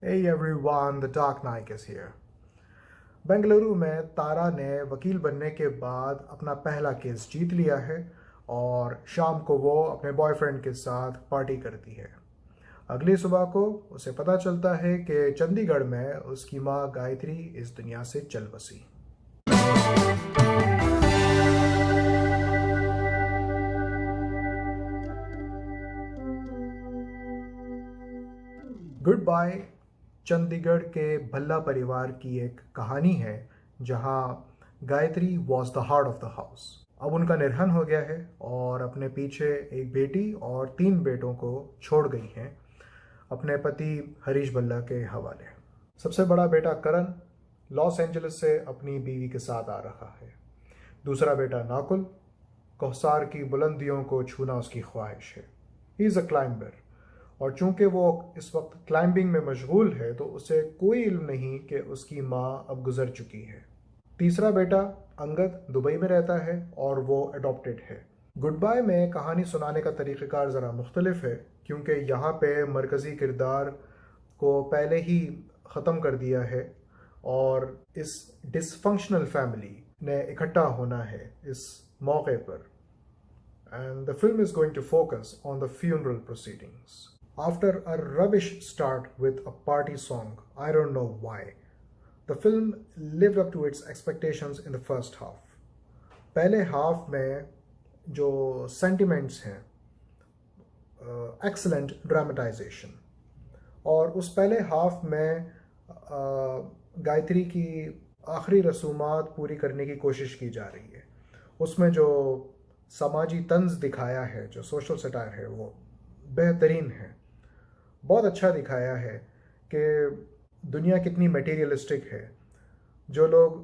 Hey everyone, the Dark Knight is here. Bengaluru में तारा ने वकील बनने के बाद अपना पहला केस जीत लिया है और शाम को वो अपने बॉयफ्रेंड के साथ पार्टी करती है। अगली सुबह को उसे पता चलता है कि चंडीगढ़ में उसकी माँ गायत्री इस दुनिया से चल बसी। गुड बाय चंडीगढ़ के भल्ला परिवार की एक कहानी है जहां Gayatri was the heart of the house. अब उनका निधन हो गया है और अपने पीछे एक बेटी और 3 बेटों को छोड़ गई हैं अपने पति हरीश भल्ला के हवाले। सबसे बड़ा बेटा करण लॉस एंजलिस से अपनी बीवी के साथ आ रहा है। दूसरा बेटा नाकुल कोहसार की बुलंदियों को छूना उसकी ख्वाहिश है। ही इज़ अ क्लाइंबर और चूंकि वो इस वक्त क्लाइंबिंग में मशगूल है तो उसे कोई इल्म नहीं कि उसकी माँ अब गुजर चुकी है। तीसरा बेटा अंगद दुबई में रहता है और वो अडॉप्टेड है। गुड बाय में कहानी सुनाने का तरीक़ेकार ज़रा मुख्तलिफ है क्योंकि यहाँ पे मरकज़ी किरदार को पहले ही ख़त्म कर दिया है और इस डिसफंक्शनल फैमिली ने इकट्ठा होना है इस मौके पर। And the film is going to focus on the funeral proceedings. After a rubbish start with a party song, I don't know why, the film lived up to its expectations in the first half. पहले half में जो sentiments हैं, excellent dramatization, और उस पहले half में गायत्री की आखिरी रसूमात पूरी करने की कोशिश की जा रही है। उसमें जो समाजी तंज दिखाया है, जो सोशल सटायर है, वो बेहतरीन है। बहुत अच्छा दिखाया है कि दुनिया कितनी मटेरियलिस्टिक है। जो लोग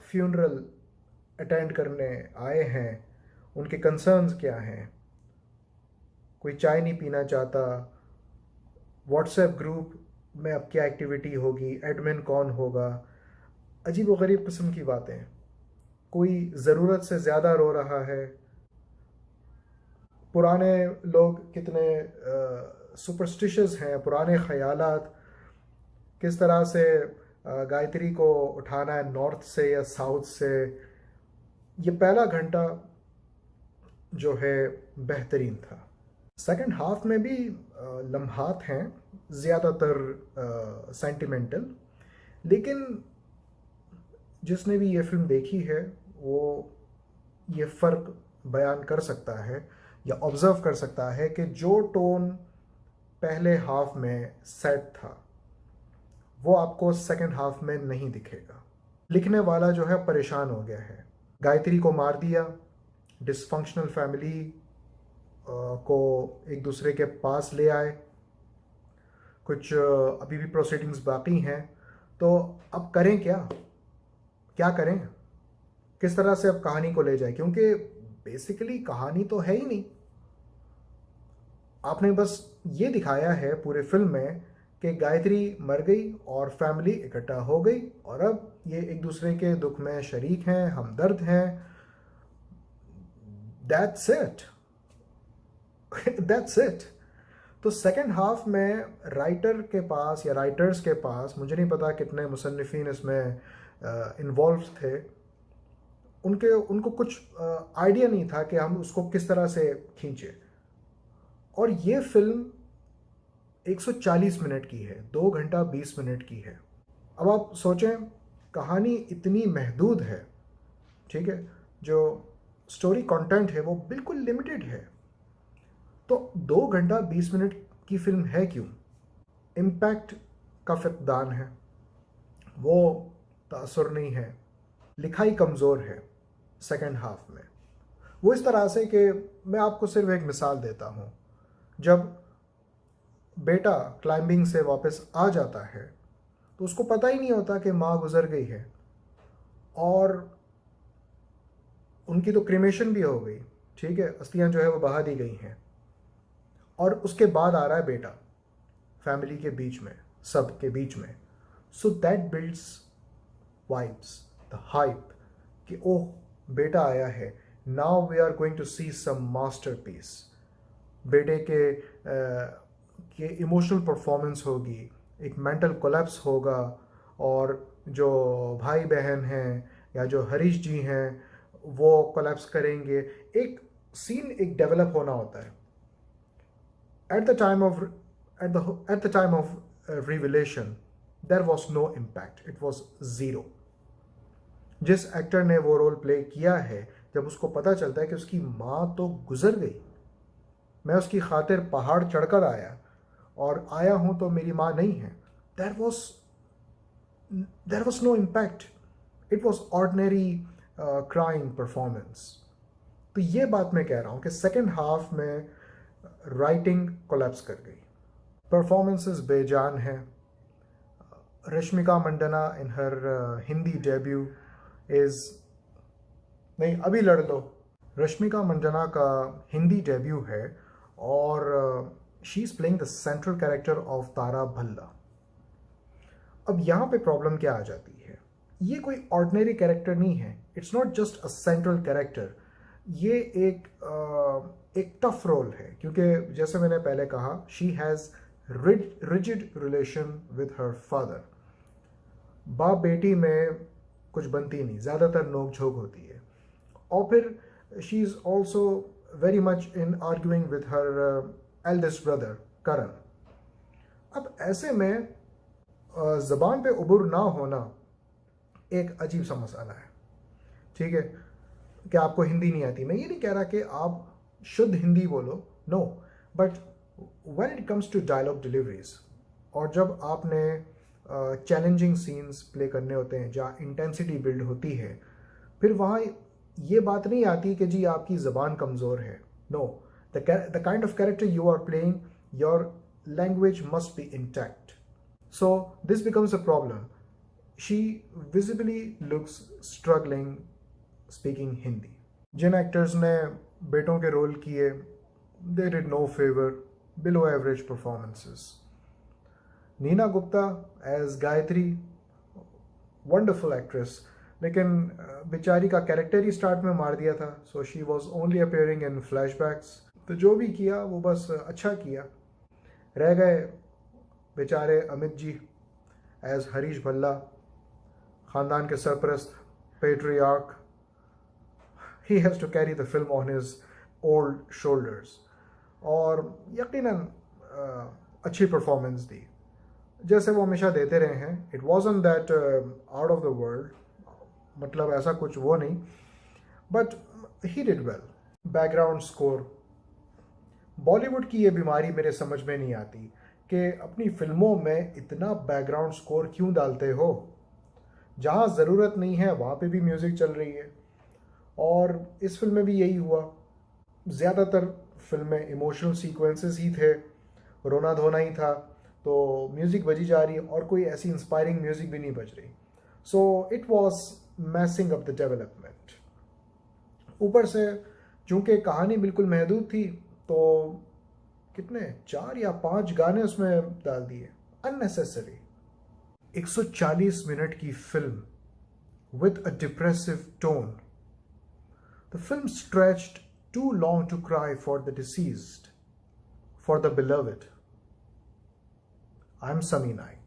फ्यूनरल अटेंड करने आए हैं उनके कंसर्न्स क्या हैं। कोई चाय नहीं पीना चाहता, व्हाट्सएप ग्रुप में अब क्या एक्टिविटी होगी, एडमिन कौन होगा, अजीब व गरीब किस्म की बातें। कोई ज़रूरत से ज़्यादा रो रहा है। पुराने लोग कितने सुपरस्टिशियस हैं, पुराने ख़यालात किस तरह से गायत्री को उठाना है नॉर्थ से या साउथ से। ये पहला घंटा जो है बेहतरीन था। सेकंड हाफ में भी लम्हात हैं ज़्यादातर सेंटिमेंटल, लेकिन जिसने भी ये फिल्म देखी है वो ये फ़र्क बयान कर सकता है या ऑब्ज़र्व कर सकता है कि जो टोन पहले हाफ में सेट था वो आपको सेकंड हाफ में नहीं दिखेगा। लिखने वाला जो है परेशान हो गया है। गायत्री को मार दिया, डिसफंक्शनल फैमिली को एक दूसरे के पास ले आए, कुछ अभी भी प्रोसीडिंग्स बाकी हैं। तो अब करें क्या करें, किस तरह से अब कहानी को ले जाए, क्योंकि बेसिकली कहानी तो है ही नहीं। आपने बस ये दिखाया है पूरे फिल्म में कि गायत्री मर गई और फैमिली इकट्ठा हो गई और अब ये एक दूसरे के दुख में शरीक हैं, हमदर्द हैं। That's it that's it. तो सेकंड हाफ में राइटर के पास या राइटर्स के पास, मुझे नहीं पता कितने मुसन्निफीन इसमें इन्वॉल्व थे, उनको कुछ आइडिया नहीं था कि हम उसको किस तरह से खींचे। और ये फिल्म 140 मिनट की है, 2 घंटा 20 मिनट की है। अब आप सोचें, कहानी इतनी महदूद है, ठीक है, जो स्टोरी कंटेंट है वो बिल्कुल लिमिटेड है। तो 2 घंटा 20 मिनट की फिल्म है क्यों? इम्पैक्ट का फकदान है, वो तासुर नहीं है, लिखाई कमज़ोर है सेकंड हाफ में। वो इस तरह से कि मैं आपको सिर्फ एक मिसाल देता हूँ। जब बेटा क्लाइंबिंग से वापस आ जाता है तो उसको पता ही नहीं होता कि माँ गुजर गई है, और उनकी तो क्रिमेशन भी हो गई, ठीक है, अस्थियाँ जो है वो बहा दी गई हैं। और उसके बाद आ रहा है बेटा फैमिली के बीच में, सब के बीच में। So that builds vibes, the hype कि ओह बेटा आया है, now we are going to see some masterpiece. बेटे के इमोशनल परफॉर्मेंस होगी, एक मेंटल कोलैप्स होगा और जो भाई बहन हैं या जो हरीश जी हैं वो कोलैप्स करेंगे। एक सीन एक डेवलप होना होता है। At the time of at the time of revelation, there was no impact. It was zero. जिस एक्टर ने वो रोल प्ले किया है, जब उसको पता चलता है कि उसकी माँ तो गुजर गई, मैं उसकी खातिर पहाड़ चढ़कर आया और आया हूँ तो मेरी माँ नहीं है, there was no impact. It was ordinary crying performance. तो ये बात मैं कह रहा हूँ कि सेकेंड हाफ में राइटिंग कोलैप्स कर गई। परफॉर्मेंसेस बेजान हैं। रश्मिका मंदाना इन हर हिंदी डेब्यू इज़ नहीं, अभी लड़ लो। रश्मिका मंदाना का हिंदी डेब्यू है और she is playing the central character of Tara Bhalla. अब यहाँ पे प्रॉब्लम क्या आ जाती है, ये कोई ऑर्डिनरी कैरेक्टर नहीं है। It's not just a central character, ये एक टफ रोल है क्योंकि जैसे मैंने पहले कहा, she has rigid relation with her father. बाप बेटी में कुछ बनती नहीं, ज़्यादातर नोक झोंक होती है। और फिर she is also very much in arguing with her eldest brother Karan. अब ऐसे में ज़बान पे उबूर ना होना एक अजीब सा मसाला है। ठीक है कि आपको हिंदी नहीं आती, मैं ये नहीं कह रहा कि आप शुद्ध हिंदी बोलो, no, but when it comes to dialogue deliveries और जब आपने चैलेंजिंग सीन्स प्ले करने होते हैं जहाँ इंटेंसिटी बिल्ड होती है, फिर वहाँ ये बात नहीं आती कि जी आपकी ज़बान कमज़ोर है। No, the kind of character you are playing, your language must be intact. So this becomes a problem. She visibly looks struggling speaking Hindi. जिन एक्टर्स ने बेटों के रोल किए, they did no favour, below average performances. Neena Gupta as Gayatri, wonderful actress, लेकिन बेचारी का character ही start में मार दिया था। So she was only appearing in flashbacks. तो जो भी किया वो बस अच्छा किया। रह गए बेचारे अमित जी एज हरीश भल्ला, ख़ानदान के सरपरस्त, patriarch. He has to carry the film on his old shoulders. और यकीनन अच्छी परफॉर्मेंस दी जैसे वो हमेशा देते रहे हैं। It wasn't that out of the world, मतलब ऐसा कुछ वो नहीं, but he did well. Background score, Bollywood की ये बीमारी मेरे समझ में नहीं आती कि अपनी फिल्मों में इतना बैकग्राउंड स्कोर क्यों डालते हो। जहाँ ज़रूरत नहीं है वहाँ पे भी म्यूज़िक चल रही है, और इस फिल्म में भी यही हुआ। ज़्यादातर फिल्म में इमोशनल सीक्वेंसेस ही थे, रोना धोना ही था, तो म्यूज़िक बजी जा रही है और कोई ऐसी इंस्पायरिंग म्यूज़िक भी नहीं बज रही। So it was मैसिंग up the development. ऊपर से चूँकि कहानी बिल्कुल महदूद थी, तो कितने 4 या 5 गाने उसमें डाल दिए अननेसेसरी। 140 मिनट की film with a depressive tone. The film stretched too long to cry for the deceased, for the beloved. I'm Sami Naik.